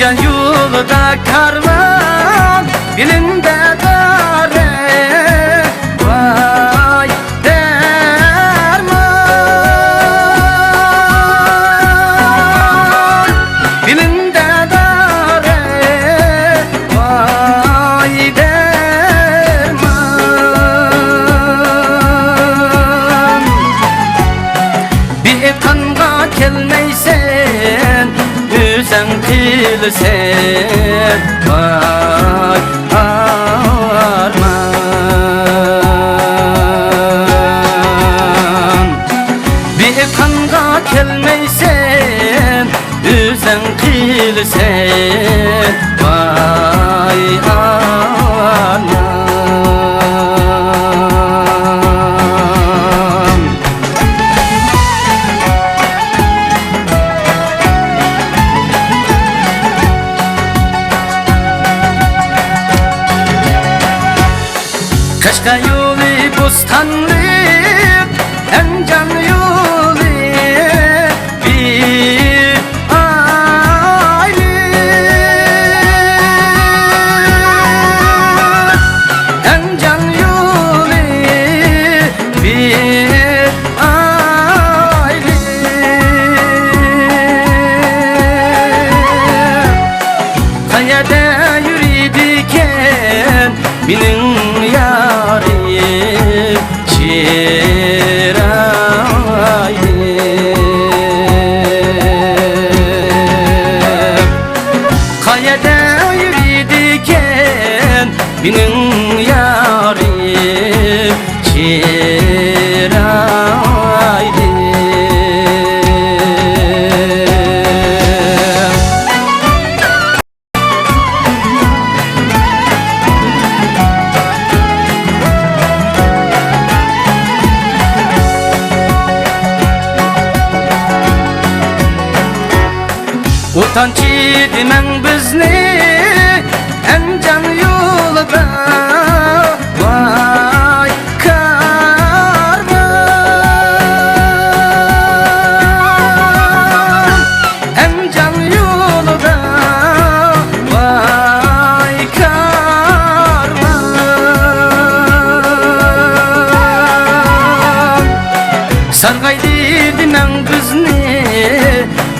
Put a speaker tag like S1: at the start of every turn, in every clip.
S1: Can yolda karvan dilinde dare, vay derman. Dilinde dare, vay derman. Bir kanga kelmeysen sen kilsen, vay arman. Bir kanga kelmeysen sen kilsen, vay arman. Kaşka yolu bostanlık, en can yolu bir aile. En can yolu bir aile. Kayada yürüdüken benim yarim çirayim. Kayada yürüdüken benim yarim çirayim. Utanç edimen bizni en can yolda, vay karvan. En can yolda, vay karvan. Sargaydı dinen bizni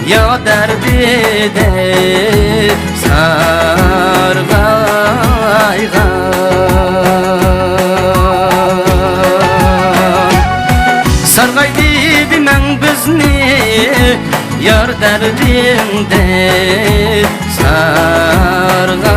S1: ya derdide sargaygan. Sargaydı dinen bizni yar derdinde sargaygan.